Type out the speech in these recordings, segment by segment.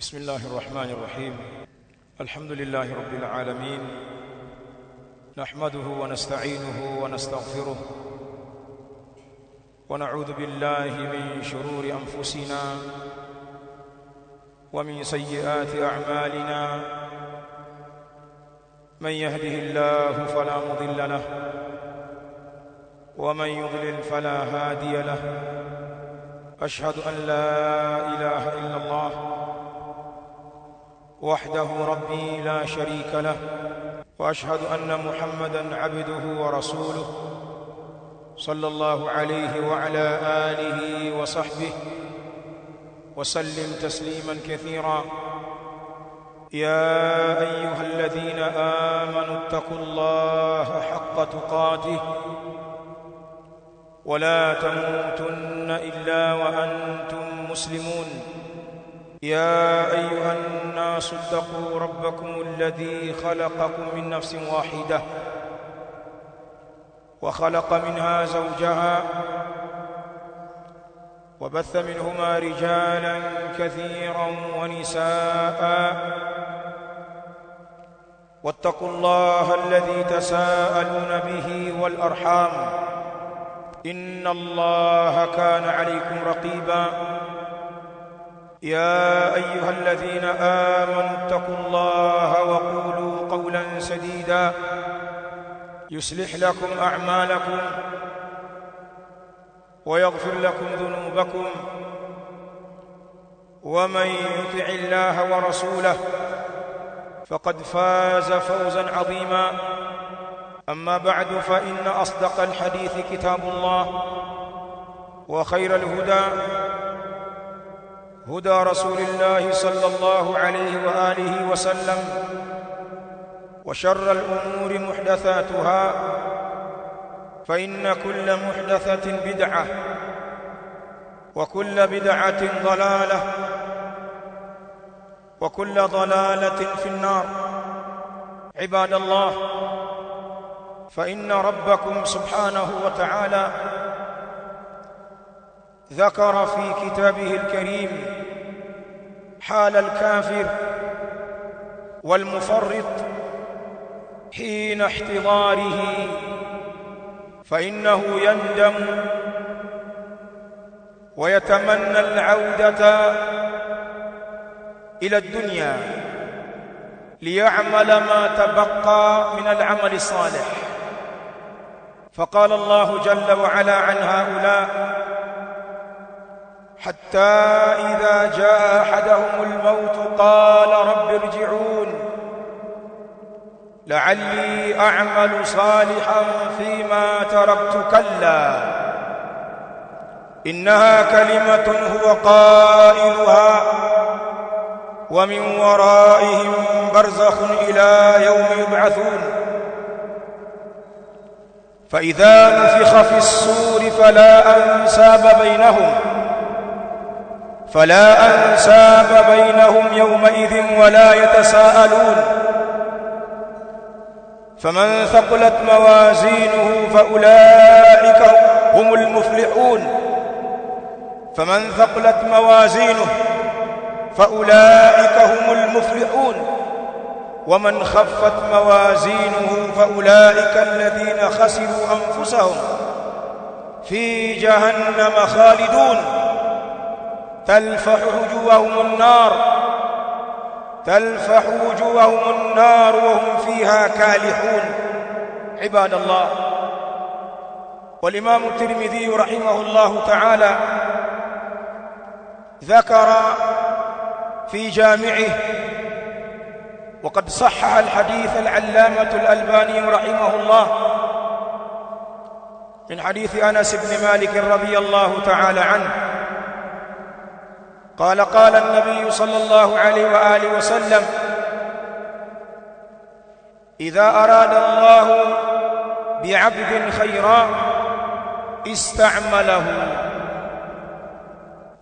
بسم الله الرحمن الرحيم. الحمد لله رب العالمين، نحمده ونستعينه ونستغفره ونعوذ بالله من شرور أنفسنا ومن سيئات أعمالنا. من يهده الله فلا مضل له ومن يضلل فلا هادي له. أشهد أن لا إله إلا الله وحده ربي لا شريك له، وأشهد أن محمدًا عبده ورسوله صلى الله عليه وعلى آله وصحبه وسلم تسليمًا كثيرًا. يا أيها الذين آمنوا اتقوا الله حق تقاته ولا تموتن إلا وأنتم مسلمون. يا أيها الناس اتقوا ربكم الذي خلقكم من نفس واحدة وخلق منها زوجها وبث منهما رجالا كثيرا ونساء. واتقوا الله الذي تساءلون به والأرحام، إن الله كان عليكم رقيبا. يا أيها الذين آمنوا اتقوا الله وقولوا قولا سديدا يصلح لكم أعمالكم ويغفر لكم ذنوبكم، ومن يطع الله ورسوله فقد فاز فوزا عظيما. أما بعد، فإن أصدق الحديث كتاب الله، وخير الهدى هدى رسول الله صلى الله عليه وآله وسلم، وشر الأمور محدثاتها، فإن كل محدثة بدعة وكل بدعة ضلالة وكل ضلالة في النار. عباد الله، فإن ربكم سبحانه وتعالى ذكر في كتابه الكريم حال الكافر والمفرط حين احتضاره، فإنه يندم ويتمنى العودة إلى الدنيا ليعمل ما تبقى من العمل الصالح. فقال الله جل وعلا عن هؤلاء: حتى إذا جاء أحدهم الموت قال رب ارجعون لعلي أعمل صالحا فيما تركت، كلا إنها كلمة هو قائلها ومن ورائهم برزخ إلى يوم يبعثون. فإذا نفخ في الصور فلا أنساب بينهم يومئذ ولا يتساءلون. فمن ثقلت موازينه فأولئك هم المفلحون، ومن خفت موازينه فأولئك الذين خسروا أنفسهم في جهنم خالدون تلفح وجوههم النار وهم فيها كالحون. عباد الله، والإمام الترمذي رحمه الله تعالى ذكر في جامعه، وقد صحح الحديث العلامة الألباني رحمه الله، من حديث أنس بن مالك رضي الله تعالى عنه قال: قال النبي صلى الله عليه وآله وسلم: إذا أراد الله بعبد خيرا استعمله.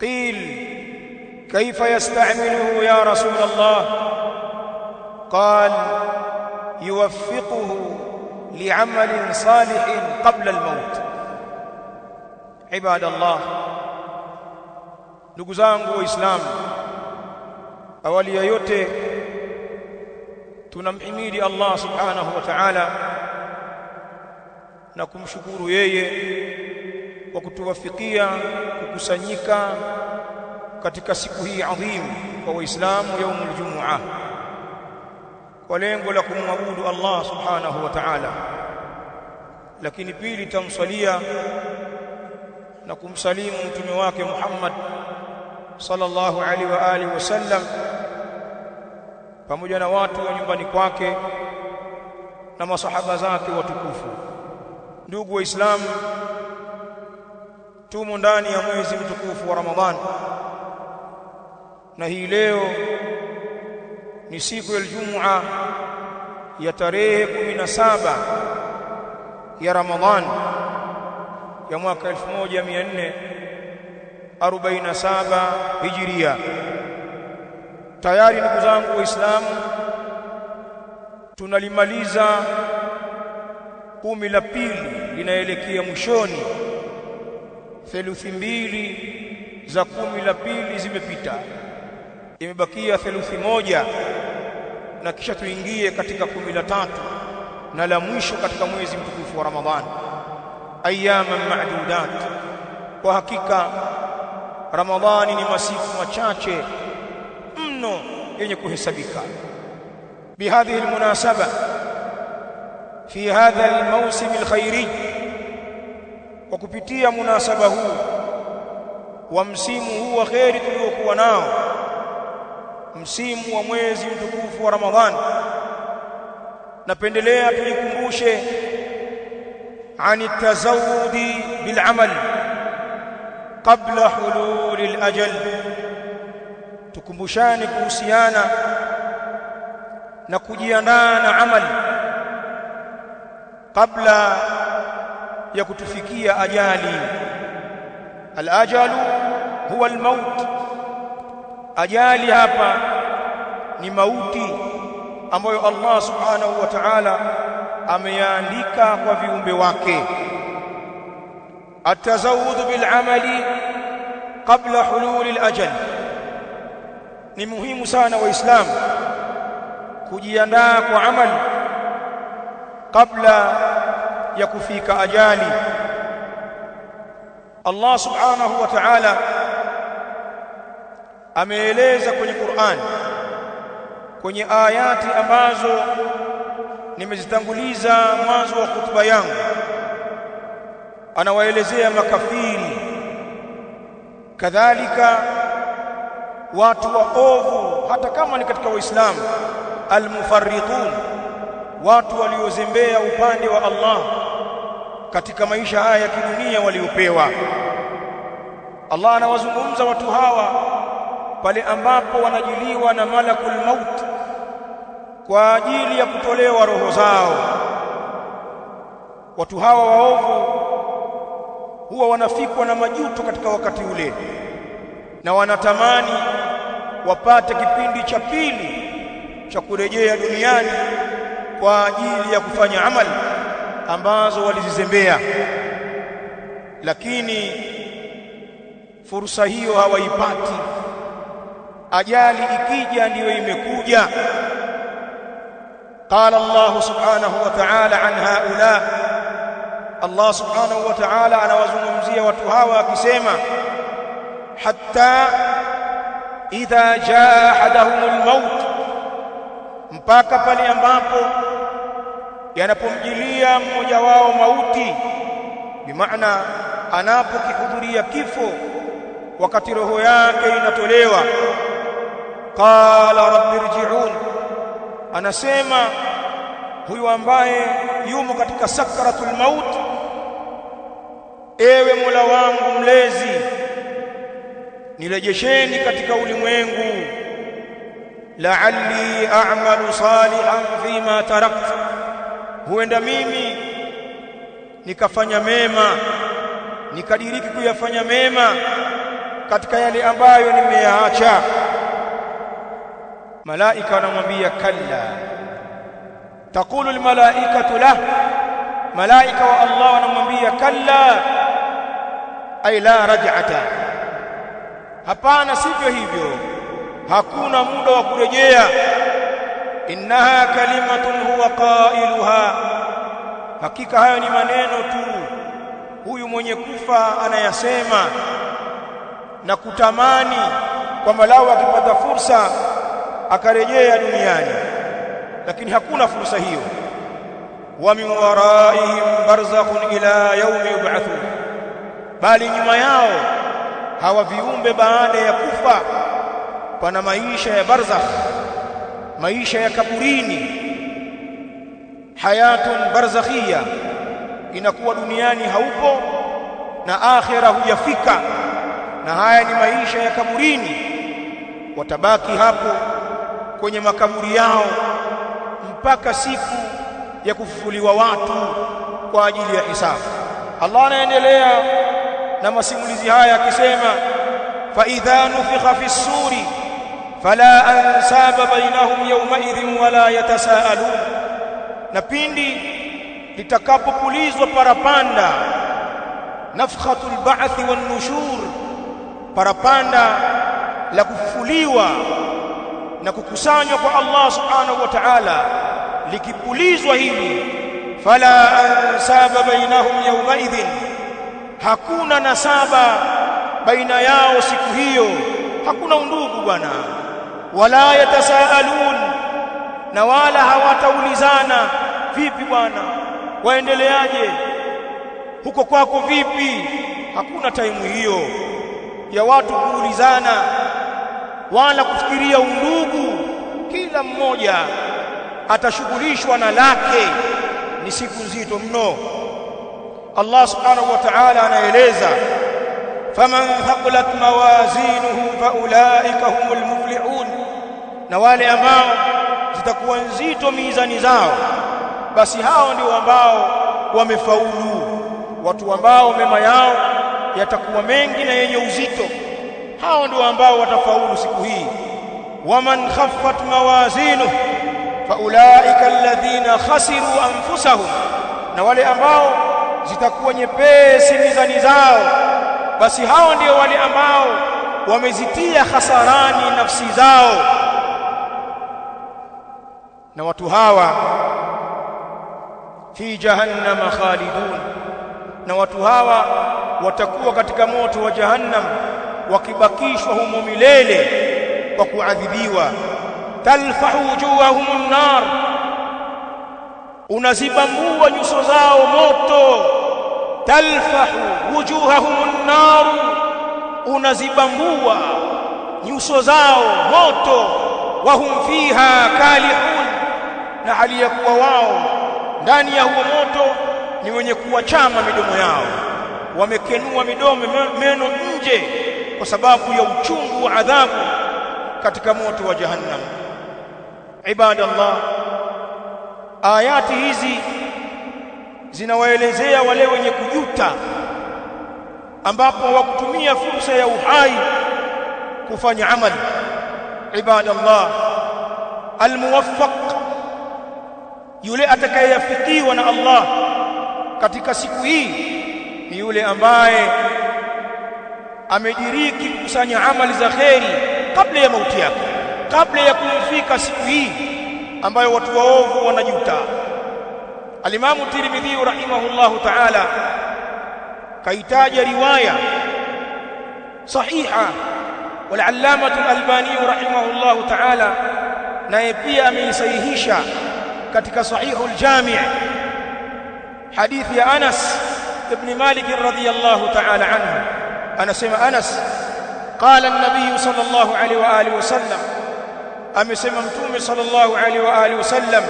قيل: كيف يستعمله يا رسول الله؟ قال: يوفقه لعمل صالح قبل الموت. عباد الله، ndugu zangu Waislamu, Awali ya yote tunamhimidi Allah subhanahu wa ta'ala na kumshukuru yeye kwa kutuwafikia kukusanyika katika siku hii adhimu kwa Waislamu, yaumul Jumu'ah, kwa lengo la kumwabudu Allah subhanahu wa ta'ala. Lakini pili, tamsalia na kumsalimu mtume wake Muhammad sallallahu alaihi wa alihi wasallam pamoja na watu wa nyumbani kwake na masahaba zake watukufu. Ndugu Waislamu, tumo ndani ya mwezi mtukufu wa Ramadhani, na hii leo ni siku ya Ijumaa ya tarehe 17 ya Ramadhani ya mwaka 1447 Hijria. Tayari ndugu zangu Waislamu, tunalimaliza 10 la pili, linaelekea mwishoni. Theluthi mbili za 10 la pili zimepita, imebakia theluthi moja, na kisha tuingie katika 10 la tatu na la mwisho katika mwezi mtukufu wa Ramadhani. Ayyaman ma'dudat, kwa hakika Ramadhani ni masiku machache mno yenye kuhesabika. Bihadhihi almunasaba fi hadha almawsim alkhairi, kwa kupitia munasaba huu wa msimu huu wa khairi tuliokuwa nao, msimu wa mwezi mtukufu wa Ramadhani, napendelea tujikumbushe ani tazawudi bil amal qabla hulul al ajal. Tukumbushane kuhusiana na kujiandaa na amali kabla ya kutufikia ajali. Al-ajalu huwa al-maut, ajali hapa ni mauti ambayo Allah subhanahu wa ta'ala ameyaandika kwa viumbe wake. At-tazawwud bil amali qabla hulul al-ajal, ni muhimu sana Waislamu kujiandaa kwa amali kabla ya kufika ajali. Allah subhanahu wa ta'ala ameeleza kwenye Qur'an, kwenye ayati ambazo nimezitanguliza mwanzo wa hutuba yangu, anawaelezea makafiri, kadhalika watu waovu, hata kama ni katika Waislamu, almufarritun, watu waliozembea upande wa Allah katika maisha haya ya kidunia waliopewa. Allah anawazungumza watu hawa pale ambapo wanajiliwa na malakul maut kwa ajili ya kutolewa roho zao. Watu hawa waovu huwa wanafikwa na majuto katika wakati ule, na wanatamani wapate kipindi cha pili cha kurejea duniani kwa ajili ya kufanya amali ambazo walizizembea, lakini fursa hiyo hawaipati. Ajali ikija ndiyo imekuja. Qala Allah subhanahu wa ta'ala an haula, Allah subhanahu wa ta'ala anawazungumzia watu hawa akisema, hatta idha jaa ahadahumul maut, mpaka pale ambapo yanapomjilia mmoja wao mauti, bimaana anapokihudhuria kifo, wakati roho yake inatolewa. Qala rabbi irji'un, anasema huyu ambaye yumo katika sakaratul maut, ewe Mola wangu mlezi, nirejesheni katika ulimwengu, la'alli a'malu salihan fima taraktu, huenda mimi nikafanya mema, nikadiriki kuyafanya mema katika yale ambayo nimeyaacha. Malaika wanamwambia kalla, taqulu almalaikatu lah, malaika wa Allah wanamwambia kalla, ay la raj'ata, hapana, sivyo hivyo, hakuna muda wa kurejea. Innaha kalimatun huwa qailuha, hakika hayo ni maneno tu huyu mwenye kufa anayasema na kutamani kwamba lao akipata fursa akarejea duniani, lakini hakuna fursa hiyo. Wa min waraihim barzakhun ila yaumi yub'athun, bali nyuma yao hawa viumbe baada ya kufa pana maisha ya barzakh, maisha ya kaburini. Hayatun barzakhia, inakuwa duniani haupo na akhira hujafika, na haya ni maisha ya kaburini. Watabaki hapo kwenye makaburi yao mpaka siku ya kufufuliwa watu kwa ajili ya hisabu. Allah anaendelea na masimulizi haya akisema, fa idha nufikha fi ssuri fala ansaba bainahum yawma idhin wala yatasaalun, na pindi litakapopulizwa parapanda, nafkhatul ba'thi wan nushur, parapanda la kufufuliwa na kukusanywa kwa Allah subhanahu wa ta'ala, likipulizwa hili, fala ansaba bainahum yawma idhin, hakuna nasaba baina yao siku hiyo, hakuna undugu bwana. Wala yatasaalun, na wala hawataulizana, vipi bwana, waendeleaje, huko kwako vipi? Hakuna time hiyo ya watu kuulizana wala kufikiria undugu. Kila mmoja atashughulishwa na lake. Ni siku nzito mno. Allah subhanahu wa ta'ala anaeleza, faman thaqulat mawazinuhu faulaika humul muflihun, na wale ambao zitakuwa nzito mizani zao, basi hao ndio ambao wamefaulu. Watu ambao mema yao yatakuwa mengi na yenye uzito, hao ndio ambao watafaulu siku hii. Waman khaffat mawazinuhu faulaika alladhina khasiru anfusahum, na wale ambao zitakuwa nyepesi mizani zao, basi hao ndio wale ambao wamezitia hasarani nafsi zao. Na watu hawa fi jahannama khalidun, na watu hawa watakuwa katika moto wa jahannam wakibakishwa humo milele kwa kuadhibiwa. Talfahu wujuhahum nar, unazibambua nyuso zao moto. Talfahu wujuhahum nar, unazibambua nyuso zao moto. Wahum fiha kalihun, na hali ya kuwa wao ndani ya huo moto ni wenye kuwachama midomo yao, wamekenua midomo meno nje kwa sababu ya uchungu wa adhabu katika moto wa jahannam. Ibadallah, ayati hizi zinawaelezea wale wenye kujuta, ambapo hawakutumia fursa ya uhai kufanya amali. Ibadallah, almuwaffaq, yule atakayeyafikiwa na Allah katika siku hii, ni yule ambaye amediriki kukusanya amali za kheri kabla ya mauti yake, kabla ya kumfika siku hii ambayo watu waovu wanajuta. Alimamu Tirmidhi rahimahullahu ta'ala kaitaja riwaya sahiha, wal allamatu al-Albani rahimahullahu ta'ala naye pia ameisahihisha katika sahihul jami', hadithi ya Anas ibn Malik radhiyallahu ta'ala anhu. Anasema Anas, qala an-nabiy sallallahu alayhi wa alihi wasallam, amesema mtume sallallahu alayhi wa alihi wasallam,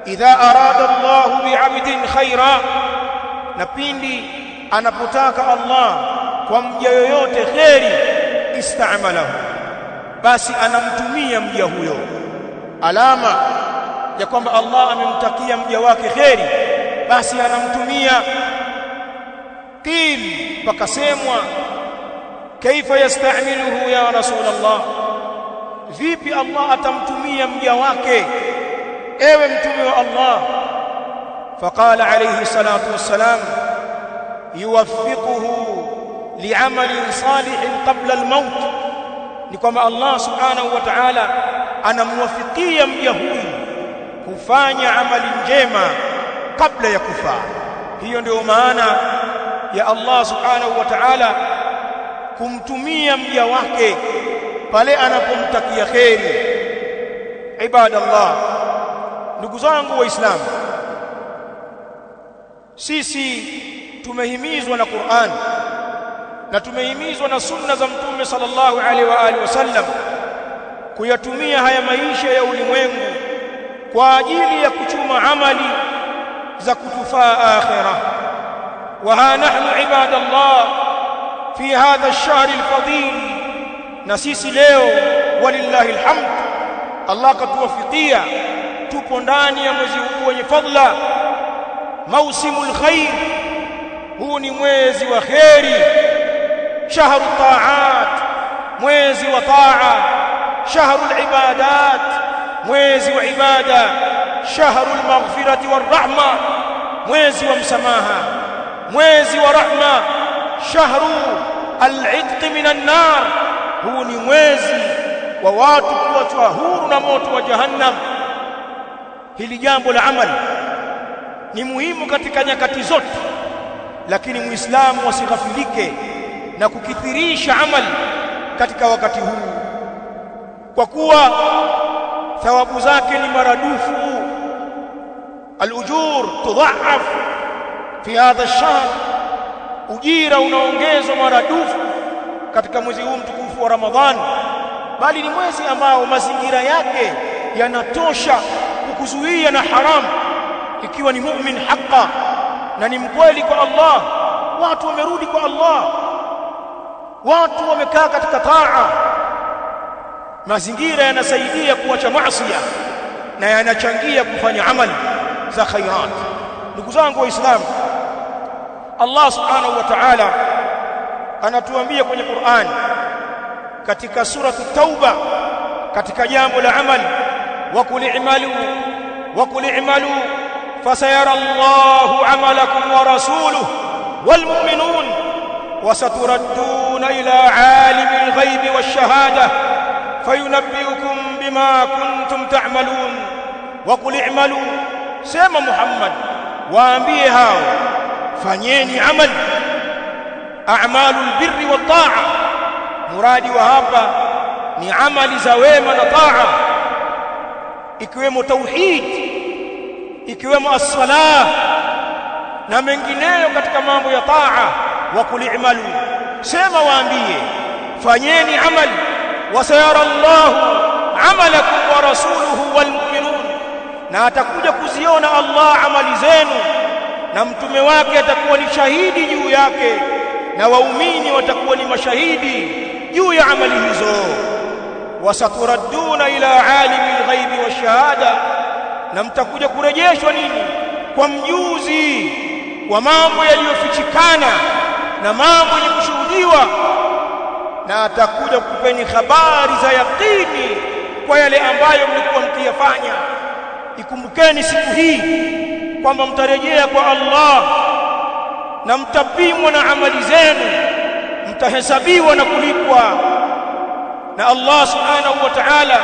idha arada Allahu bi'abdin khaira, na pindi anapotaka Allah kwa mja yoyote kheri, ista'malahu, basi anamtumia mja huyo. Alama ya kwamba Allah amemtakia mja wake kheri, basi anamtumia. Qil, pakasemwa, kaifa yasta'miluhu ya Rasulullah, vipi Allah atamtumia mja wake ewe mtume wa Allah? Faqala alayhi salatu wassalam, yuwaffiquhu li'amalin salihin qabla al-maut, ni kwamba Allah subhanahu wa ta'ala anamwafikia mja huyu kufanya amali njema kabla ya kufa. Hiyo ndio maana ya Allah subhanahu wa ta'ala kumtumia mja wake pale anapomtakia kheri. Ibadallah, ndugu zangu waislamu, sisi tumehimizwa na Qur'an na tumehimizwa na sunna za Mtume sallallahu alaihi wa alihi wasallam kuyatumia haya maisha ya ulimwengu kwa ajili ya kuchuma amali za kutufaa akhirah. Wa ha nahnu ibadallah fi hadha ash-shahr al-fadil, na sisi leo walillahi alhamd, Allah katuwafikia, tupo ndani ya mwezi huu wenye fadla, mausimul khair. Huu ni mwezi wa kheri, shahru taat, mwezi wa taa, shahru ibadat, mwezi wa ibada, shahru maghfirati warahma, mwezi wa msamaha, mwezi wa rahma, shahru al-itq minan nar. Huu ni mwezi wa watu kuachwa huru na moto wa jahannam. Hili jambo la amali ni muhimu katika nyakati zote, lakini muislamu wasighafilike na kukithirisha amali katika wakati huu, kwa kuwa thawabu zake ni maradufu. Al-ujur tudha'af fi hadha ash-shahr, ujira unaongezwa maradufu katika mwezi huu mtukufu wa Ramadhani, bali ni mwezi ambao mazingira yake yanatosha kukuzuia na haramu. Ikiwa ni mu'min haqqa na ni mkweli kwa Allah, watu wamerudi kwa Allah, watu wamekaa katika taa, mazingira yanasaidia kuacha maasi na yanachangia kufanya amali za khairat. Ndugu zangu waislamu, Allah subhanahu wa ta'ala anatuambia kwenye Qur'an katika suratu Tauba katika jambo la amali, wa qul i'malu fasayara Allahu 'amalakum wa rasuluhu wal mu'minun wa saturadduna ila 'alimil ghaibi wash-shahada fayunabbi'ukum bima kuntum ta'malun. Wa qul i'malu, sema Muhammad, waambie hao fanyeni amali, a'malul birri wat ta'a. Muradi wa hapa ni amali za wema na taa, ikiwemo tauhid, ikiwemo as-salah na mengineyo katika mambo ya taa. Wa qul i'malu, sema waambie fanyeni amali, wasayara Allahu amalakum wa rasuluhu wal mu'minun, na atakuja kuziona Allah amali zenu na mtume wake atakuwa ni shahidi juu yake, na waumini watakuwa ni mashahidi juu ya amali hizo. Wasaturadduna ila alimil ghaibi washahada, na mtakuja kurejeshwa nini? Kwa mjuzi wa mambo yaliyofichikana na mambo yenye kushuhudiwa, na atakuja kupeni habari za yakini kwa yale ambayo mlikuwa mkiyafanya. Ikumbukeni siku hii kwamba mtarejea kwa Allah na mtapimwa na amali zenu, mtahesabiwa na kulipwa. Na Allah subhanahu wa ta'ala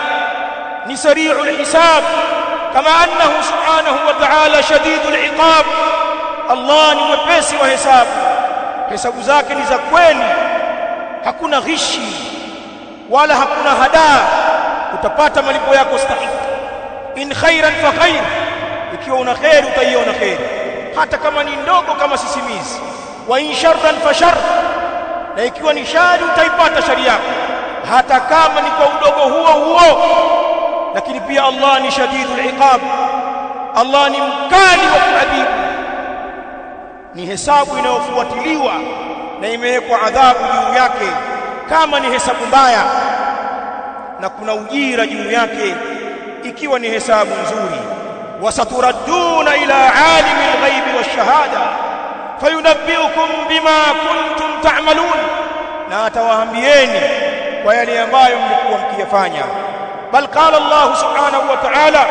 ni sari'ul hisab, kama annahu subhanahu wa ta'ala shadidul iqab. Allah ni mwepesi wa hesabu zake ni za kweli, hakuna ghishi wala hakuna hadaa. Utapata malipo yako stahiki. In khairan fa khair, ikiwa una khair utaiona khair, hata kama ni ndogo kama sisimizi. Wa in sharran fa shar, na ikiwa ni shari utaipata shari yako, hata kama ni kwa udogo huo. Lakini pia Allah ni shadidul iqab, Allah ni mkali wa kuadhibu. Ni hesabu inayofuatiliwa na imewekwa adhabu juu yake kama ni hesabu mbaya, na kuna ujira juu yake ikiwa ni hesabu nzuri. Wasaturadduna ila alimil ghaibi wash-shahada fayunabbi'ukum bima kuntum ta'malun, na atawaambieni kwa yale ambayo mlikuwa mkiyafanya. Bal qala Allah subhanahu wa ta'ala,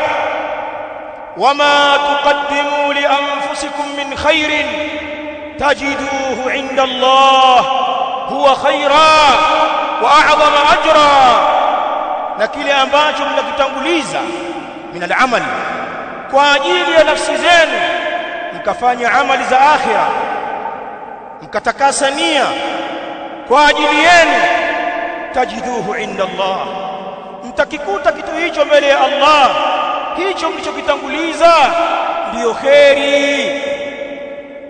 wama tuqaddimu li anfusikum min khairin tajiduhu 'inda Allah huwa khairan wa a'zama ajra, na kile ambacho mnakitanguliza min al-amal kwa ajili ya nafsi zenu, mkafanya amali za akhira, mkatakasa nia kwa ajili yenu, tajiduhu inda Allah, mtakikuta kitu hicho mbele ya Allah, hicho mlichokitanguliza ndiyo kheri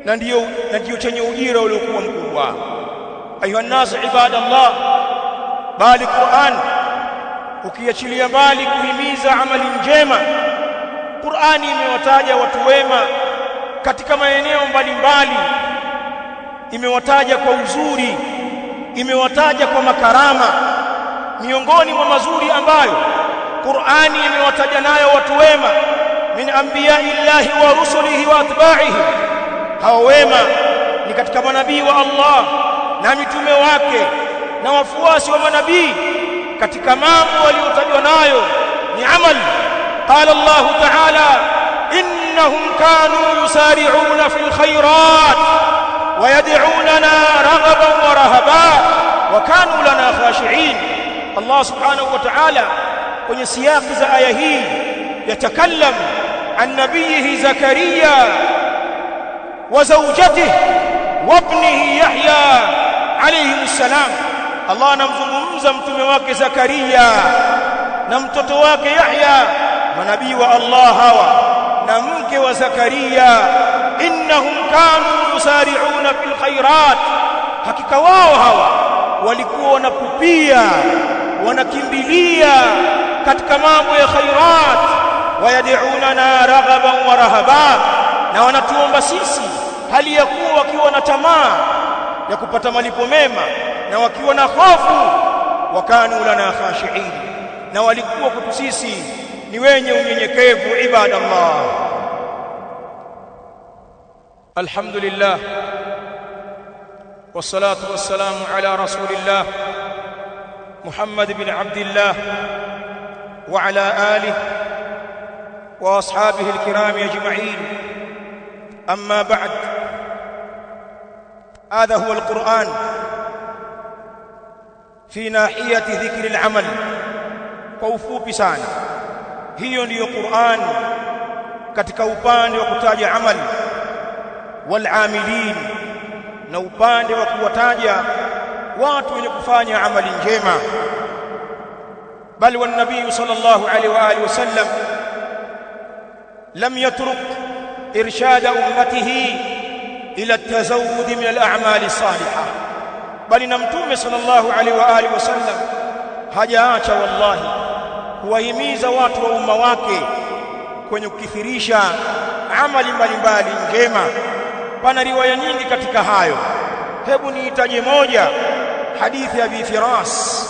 na ndiyo chenye ujira uliokuwa mkubwa. Ayuha nas ibadallah, bali Qur'an ukiachilia mbali kuhimiza amali njema, Qur'ani imewataja watu wema katika maeneo mbalimbali, imewataja kwa uzuri, imewataja kwa makarama. Miongoni mwa mazuri ambayo Qur'ani imewataja nayo watu wema, min anbiya'illahi wa rusulihi wa atba'ihi, hao wema ni katika manabii wa Allah na mitume wake na wafuasi wa manabii. Katika mambo waliotajwa nayo ni amali. Qala Allah ta'ala, innahum kanu yusari'una fil khairat wa yad'unana raghaban wa rahaban wa kanu lana khashi'in. Allah subhanahu wa ta'ala kwenye siyaki za aya hii yatakallam an nabiyihi Zakaria wa zawjatihi wa ibnihi Yahya alayhi salam. Allah anamzungumza mtume wake Zakaria na mtoto wake Yahya, manabii wa Allah hawa, na mke wa Zakaria. Innahum kanu yusari'una fil khairat, hakika wao hawa walikuwa wanapupia, wanakimbilia katika mambo ya khairat. Wayad'unana raghaban wa rahaba, na wanatuomba sisi hali ya kuwa wakiwa na tamaa ya kupata malipo mema na wakiwa na hofu. Wakanu lana khashi'in, na walikuwa kwetu sisi ni wenye unyenyekevu. Ibadallah, alhamdulillah wassalatu wassalamu ala rasulillah Muhammad bin Abdillah wa ala alihi wa ashabihi alkiram ajma'in. Amma ba'd, هذا هو القرآن في ناحية ذكر العمل. Kwa ufupi sana, hiyo ndiyo Qur'an katika upande wa kutaja amali, wal amilin, na upande wa kuwataja watu wenye kufanya amali njema. Bal wan nabii sallallahu alaihi wa alihi wasallam lam yatruk irshad ummatihi ila at-tazawwud min al-a'mal as-salihah, bali na mtume sallallahu alaihi wa alihi wasallam hajaacha wallahi kuwahimiza watu wa umma wake kwenye kukithirisha amali mbalimbali njema. Pana riwaya nyingi katika hayo. Hebu niitaje moja, hadithi ya Abi Firas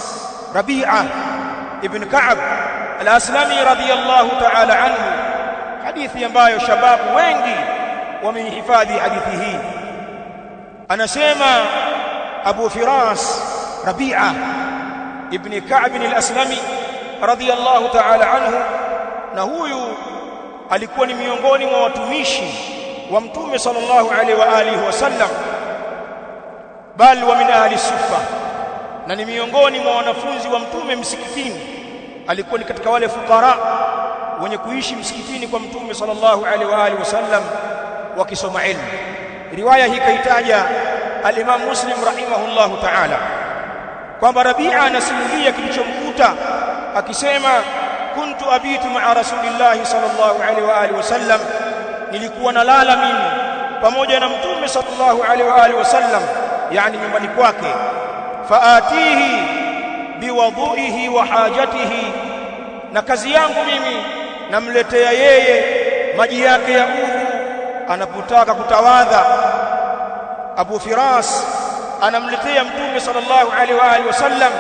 Rabi'a ibn Ka'b al-Aslami radiyallahu ta'ala anhu, hadithi ambayo shababu wengi wamehifadhi hadithi hii. Anasema Abu Firas Rabi'a ibn Ka'b al-Aslami radiyallahu ta'ala anhu, na huyu alikuwa ni miongoni mwa watumishi wa mtume sallallahu alaihi wa alihi wasallam, bal wa min ahli sufa, na ni miongoni mwa wanafunzi wa mtume msikitini. Alikuwa ni katika wale fukara wenye kuishi msikitini kwa mtume sallallahu alaihi wa alihi wasallam wakisoma ilmu. Riwaya hii kaitaja al-Imam Muslim rahimahullahu ta'ala kwamba Rabi'a anasimulia kilichomkuta akisema, kuntu abitu ma'a rasulillahi sallallahu alaihi wa alihi wasallam, nilikuwa nalala mimi pamoja na mtume sallallahu alaihi wa alihi wasallam, yani nyumbani kwake. Faatihi biwudu'ihi wa hajatihi, na kazi yangu mimi namletea yeye maji yake ya udhu anapotaka kutawadha. Abu Firas anamletea mtume sallallahu alaihi wa alihi wasallam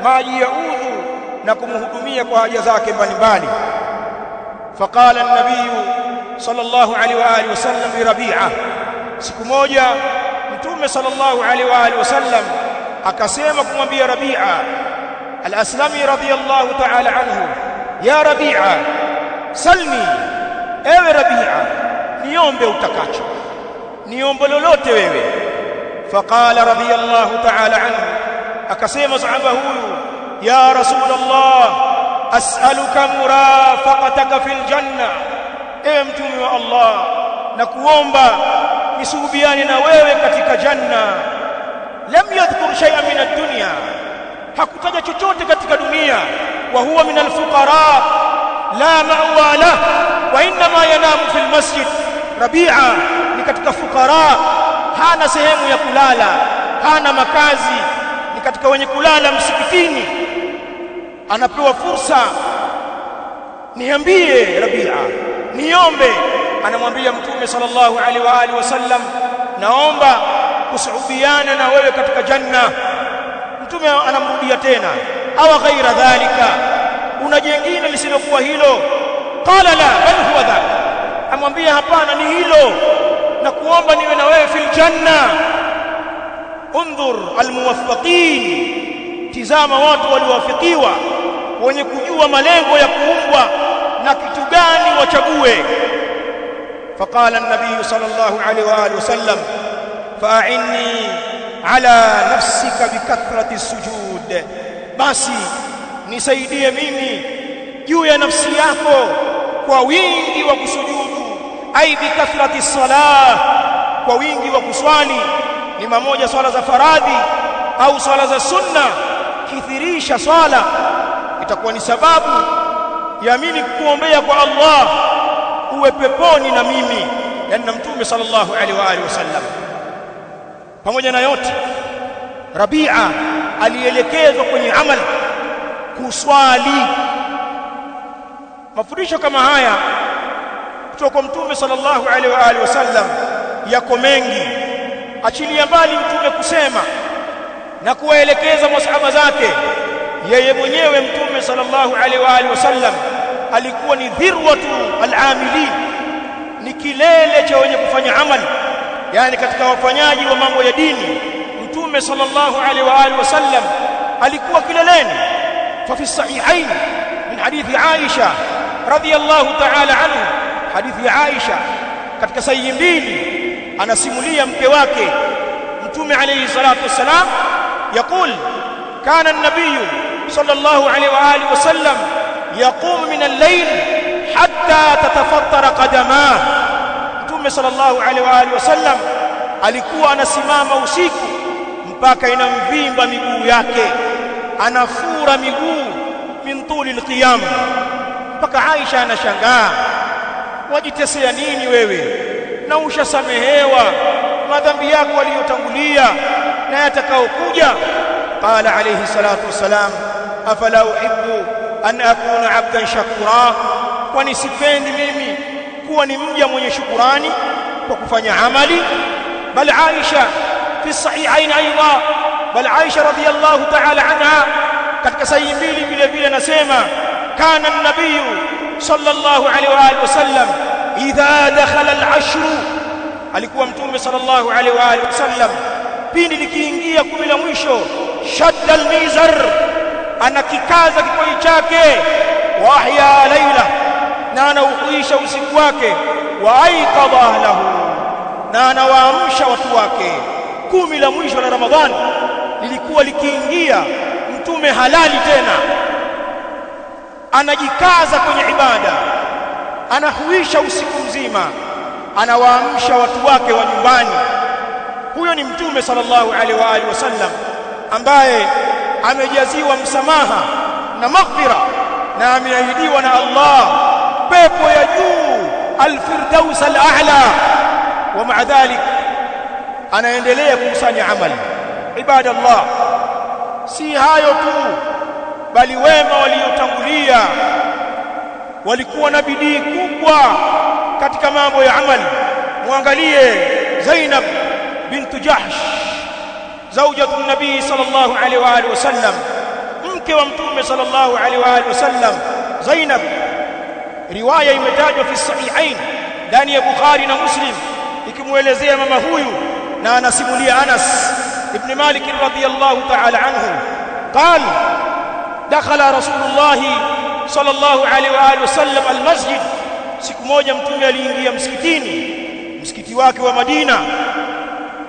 maji ya udhu na kumhudumia kwa haja zake mbalimbali. Faqala an-nabiy sallallahu alaihi wa alihi wasallam li Rabi'a, siku moja mtume sallallahu alaihi wa alihi wasallam akasema kumwambia Rabi'a al-Aslami radiyallahu ta'ala anhu, ya Rabi'a salni, ewe Rabi'a niombe utakacho, niombe lolote wewe. Faqala radiyallahu ta'ala anhu akasema sahaba huyu, ya Rasulullah, as'aluka murafaqataka fil janna, ewe mtume wa Allah, na kuomba nisuhubiane na wewe katika janna. Lam yadhkur shay'an min ad-dunya, hakutaja chochote katika dunia. Wa huwa min al-fuqara la ma'wa lah wa inma yanamu fil masjid. Rabi'a ni katika fuqara, hana sehemu ya kulala, hana makazi, ni katika wenye kulala msikitini. Anapewa fursa, niambie Rabi'a, niombe. Anamwambia Mtume sallallahu alaihi wa alihi wasallam, naomba kusuhubiana na wewe katika janna. Mtume anamrudia tena, aw ghaira dhalika, una jingine lisilokuwa hilo? Qala la bal huwa dhak, amwambia hapana, ni hilo, na kuomba niwe na wewe fil janna. Undhur almuwaffaqin, tizama watu waliowafikiwa, wenye kujua malengo ya kuumbwa na kitu gani wachague. فقال النبي صلى الله عليه وآله وسلم فأعني على نفسك بكثرة السجود, basi nisaidie mimi juu ya nafsi yako kwa wingi wa kusujudu. Ai bikathrati salah, kwa wingi wa kuswali, ni mamoja swala za faradhi au swala za sunna. Kithirisha swala, itakuwa ni sababu ya mimi kukuombea kwa Allah uwe peponi na mimi, yani na Mtume sallallahu alaihi wa alihi wasallam. Pamoja na yote, Rabi'a alielekezwa kwenye amali, kuswali. Mafundisho kama haya kutoka kwa Mtume sallallahu alaihi wa alihi wasallam yako mengi. Achilia mbali Mtume kusema na kuwaelekeza masahaba zake, yeye mwenyewe Mtume sallallahu alaihi wa alihi wasallam alikuwa ni dhirwatu al-amilin, ni kilele cha wenye kufanya amali, yani katika wafanyaji wa mambo ya dini. Mtume sallallahu alaihi wa alihi wasallam alikuwa kileleni. Fa fi sahihain min hadithi Aisha radhiyallahu ta'ala anha, hadithi ya Aisha katika sahihi mbili, anasimulia mke wake Mtume alayhi salatu wassalam يقول كان النبي صلى الله عليه وآله وسلم يقوم من الليل حتى تتفطر قدماه. Mtume sallallahu alaihi wa alihi wasallam alikuwa anasimama usiku mpaka inamvimba miguu yake, anafura miguu min tuli alqiyam. Mpaka Aisha anashangaa, wajitesea nini wewe na ushasamehewa madhambi yako aliyotangulia na yatakaokuja? Qala alayhi salatu wassalam, afala uhibbu an akuna abdan shakura, kwani sipendi mimi kuwa ni mja mwenye shukurani kwa kufanya amali? Bal Aisha fi sahihain aidha, bal Aisha radhiyallahu ta'ala anha katika sahihi mbili vile vile anasema, kana an-nabiy sallallahu alaihi wa alihi wasallam idha dakhala al-ashr, alikuwa Mtume sallallahu alaihi wa alihi wasallam pindi likiingia 10 la mwisho, shadda al-mizar, anakikaza kikoi chake, wa ahya laila, na anauhuisha usiku wake, wa aiqadha ahlahu, na anawaamsha watu wake. 10 la mwisho la Ramadhani lilikuwa likiingia, Mtume halali tena, anajikaza kwenye ibada, anahuisha usiku mzima, anawaamsha watu wake wa nyumbani. Huyo ni Mtume sallallahu alaihi wa alihi wasallam ambaye amejaziwa msamaha na maghfira na ameahidiwa na Allah pepo ya juu, al-firdaus al-a'la. Wa ma'a dhalik anaendelea kukusanya amali. Ibadallah, si hayo tu, bali wema waliotangulia walikuwa na bidii kubwa katika mambo ya amali. Muangalie Zainab bintu Jahsh, zawjatu nabii sallallahu alaihi wa alihi wasallam, mke wa Mtume sallallahu alaihi wa alihi wasallam. Zainab, riwaya imetajwa fi sahihain ndani ya Bukhari na Muslim ikimuelezea mama huyu, na anasimulia Anas ibn Malik radhiyallahu ta'ala anhu قال دخل رسول الله صلى الله عليه واله وسلم المسجد. Siku moja Mtume aliingia msikitini, msikiti wake wa Madina.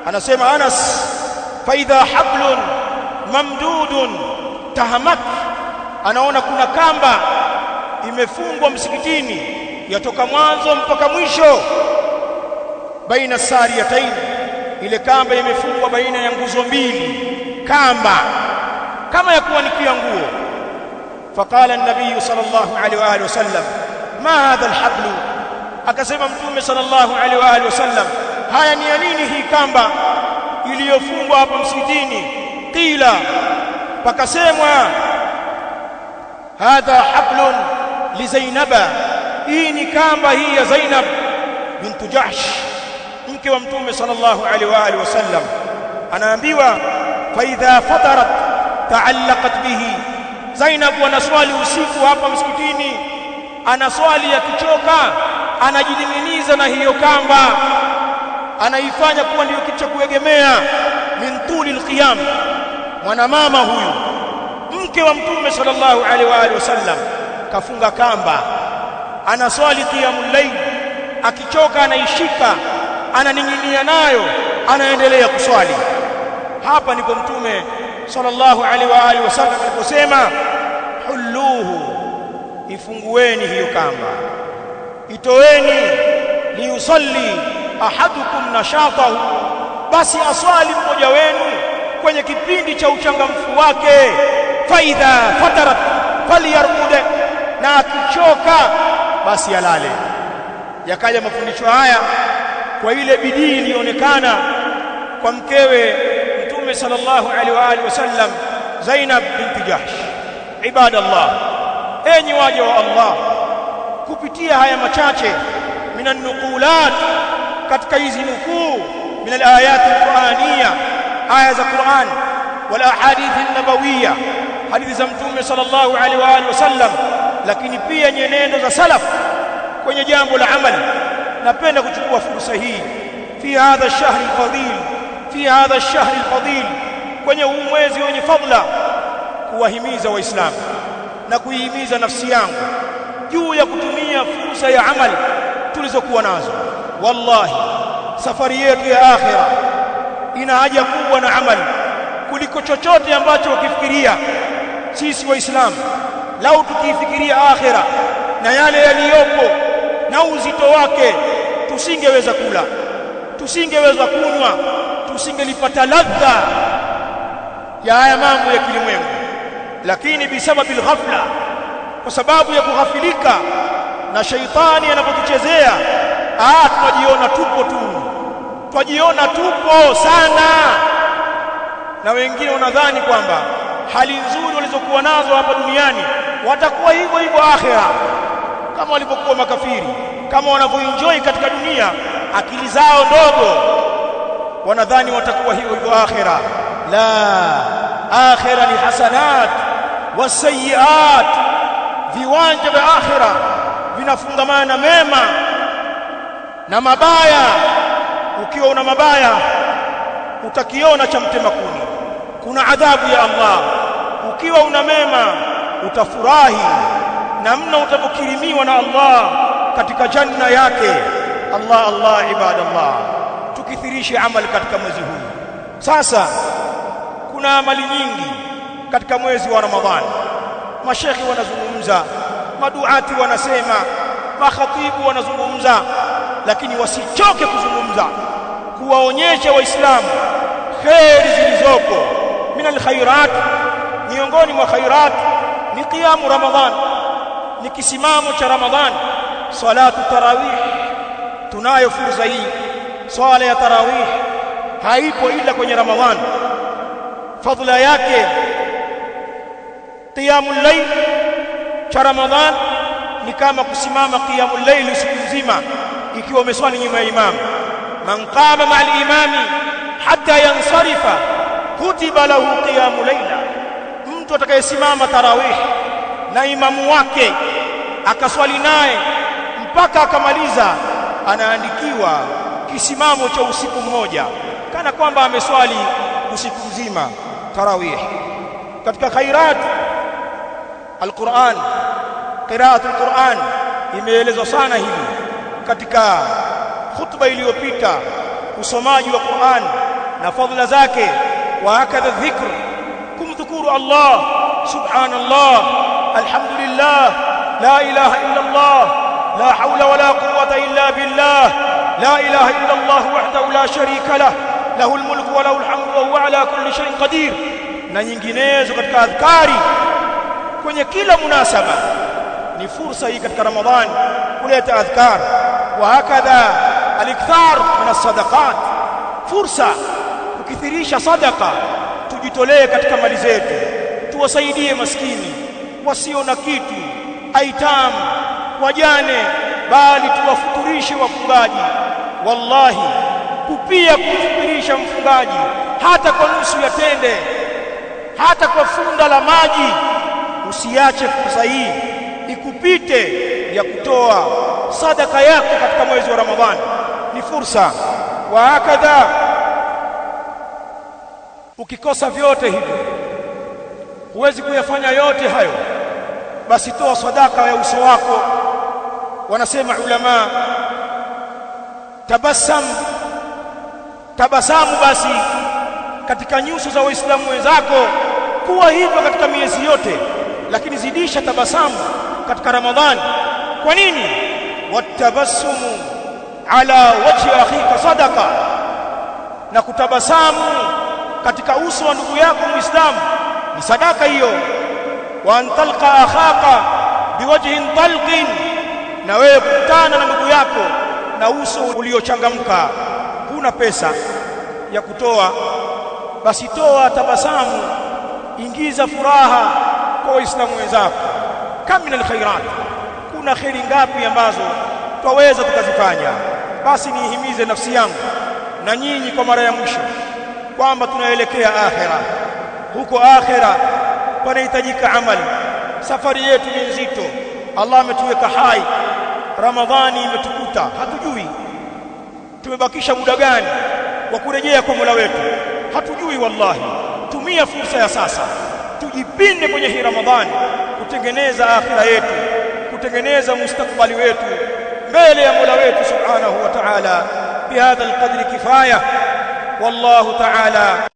Anasema Anas, fa idha hablun mamdudun tahamak, anaona kuna kamba imefungwa msikitini yatoka mwanzo mpaka mwisho, baina sariyatayn, ile kamba imefungwa baina ya nguzo mbili, kamba kama ya kuanikia nguo. Faqala an-nabiy sallallahu alaihi wa alihi wasallam, ma hadha al-habl, akasema mtume sallallahu alaihi wa alihi wasallam, haya ni nini hii kamba iliyofungwa hapa msikitini? Qila, pakasemwa hadha hablun li Zainaba, hii ni kamba hii ya Zainab bintu Jahsh, mke wa mtume sallallahu alaihi wa alihi wasallam. Anaambiwa fa idha fatarat ta'allaqat bihi, Zainab anaswali usiku hapa msikitini, anaswali akichoka, anajidinginiza na hiyo kamba, anaifanya kuwa ndio kitu cha kuegemea. Min tulil qiyam, mwanamama huyu mke wa mtume sallallahu alaihi wa alihi wasallam kafunga kamba, anaswali qiyamul layl, akichoka anaishika, ananing'inia nayo, anaendelea kuswali. Hapa ndipo mtume sallallahu alaihi wa alihi wasallam aliposema hulluhu, ifungueni hiyo kamba, itoeni, liusalli ahadukum nashatahu, basi aswali mmoja wenu kwenye kipindi cha uchangamfu wake. Faidha fatarat falyarqud, na akichoka basi alale. Yakaja mafundisho haya kwa ile bidii ilionekana kwa mkewe mtume sallallahu alaihi wa alihi wasallam, Zainab binti Jahsh. Ibadallah, enyi waja wa Allah, kupitia haya machache minan nuqulat, katika hizi nukuu min alayat alqur'aniyya, aya za Qur'an, wal ahadith an-nabawiyya, hadithi za mtume sallallahu alaihi wa alihi wasallam, lakini pia nyenendo za salaf kwenye jambo la amali. Napenda kuchukua fursa hii fi hadha ash-shahr al-fadil, fi hadha ash-shahr al-fadil, kwenye huu mwezi wenye fadla, kuwahimiza waislamu na kuihimiza nafsi yangu juu ya kutumia fursa ya amali tulizokuwa nazo. Wallahi, safari yetu ya akhira ina haja kubwa na amali kuliko chochote ambacho ukifikiria. Sisi waislamu, lau tukifikiria akhira na yale yaliyopo na uzito wake, tusingeweza kula, tusingeweza kunywa, tusingelipata ladha ya haya mambo ya kilimwengu. Lakini bisababil ghafla, kwa sababu ya kughafilika na shaitani anapotuchezea, tunajiona tupo tu, tunajiona tupo sana, na wengine wanadhani kwamba hali nzuri walizokuwa nazo hapa duniani watakuwa hivyo hivyo akhera, kama walipokuwa makafiri, kama wanavyoenjoy katika dunia, akili zao ndogo, wanadhani watakuwa hivyo hivyo akhera. La, akhera ni hasanat wasayiat, viwanja vya akhera vinafungamana na mema na mabaya. Ukiwa una mabaya utakiona cha mtema kuni, kuna adhabu ya Allah. Ukiwa una mema utafurahi namna utapokirimiwa na Allah katika janna yake. Allah Allah, ibadallah, tukithirishe amali katika mwezi huu. Sasa kuna amali nyingi katika mwezi wa Ramadhani. Mashekhi wanazungumza, maduati wanasema, makhatibu wanazungumza, lakini wasichoke kuzungumza, kuwaonyesha waislamu kheri zilizopo. Min alkhairat, miongoni mwa khairat ni qiyamu Ramadhan, ni kisimamo cha Ramadhan. Salatu tarawih, tunayo fursa hii. Swala ya tarawih haipo ila kwenye Ramadhan. Fadhila yake, qiyamul layl cha Ramadhan ni kama kusimama qiyamul layl usiku mzima ikiwa umeswali nyuma ya imam. Man qama ma'al imami hatta yansarifa kutiba lahu qiyamul layla, mtu atakayesimama tarawih na imamu wake akaswali naye mpaka akamaliza, anaandikiwa kisimamo cha usiku mmoja, kana kwamba ameswali usiku mzima tarawih. Katika khairat alquran, qiraat alquran, imeelezwa sana hili katika khutba iliyopita, usomaji wa Qur'an na fadhila zake. Wa hakadha dhikr, kumdhukuru Allah, subhanallah, alhamdulillah, la ilaha illa Allah, la hawla wala quwwata illa billah, la ilaha illa Allah wahdahu la sharika lah, lahu almulku wa lahu alhamdu wa huwa ala kulli shay'in qadir, na nyinginezo katika adhkari kwenye kila munasaba. Ni fursa hii katika Ramadhani kuleta adhkar. Wa hakadha alikthar min as-sadaqat, fursa kukithirisha sadaqa, tujitolee katika mali zetu, tuwasaidie maskini wasio na kitu, aitam, wajane, bali tuwafuturishe wafungaji. Wallahi, kupia kumfuturisha mfungaji hata kwa nusu ya tende, hata kwa funda la maji, usiache fursa hii ikupite ya kutoa sadaka yako katika mwezi wa Ramadhani. Ni fursa. Wa hakadha, ukikosa vyote hivyo, huwezi kuyafanya yote hayo, basi toa sadaka ya uso wako. Wanasema ulama, tabasamu basi katika nyuso za Waislamu wenzako. Kuwa hivyo katika miezi yote, lakini zidisha tabasamu katika Ramadhani. Kwa nini? Watabassumu ala wajhi akhika sadaqa, na kutabasamu katika uso wa ndugu yako Muislamu ni sadaka hiyo. Wa antalqa akhaka biwajhin talqin, na wewe kukutana na ndugu yako na uso uliochangamka. Huna pesa ya kutoa, basi toa tabasamu, ingiza furaha kwa Waislamu wenzako. Kam min alkhairat, kuna khairi ngapi ambazo twaweza tukazifanya. Basi niihimize nafsi yangu na nyinyi kwa mara ya mwisho kwamba tunaelekea akhera. Huko akhera panahitajika amali. Safari yetu ni nzito. Allah ametuweka hai, Ramadhani imetukuta, hatujui tumebakisha muda gani wa kurejea kwa Mola wetu, hatujui. Wallahi, tumia fursa ya sasa, tujipinde kwenye hii Ramadhani kutengeneza akhira yetu, kutengeneza mustakbali wetu mbele ya Mola wetu subhanahu wa ta'ala. Bihadha alqadri kifaya, wallahu ta'ala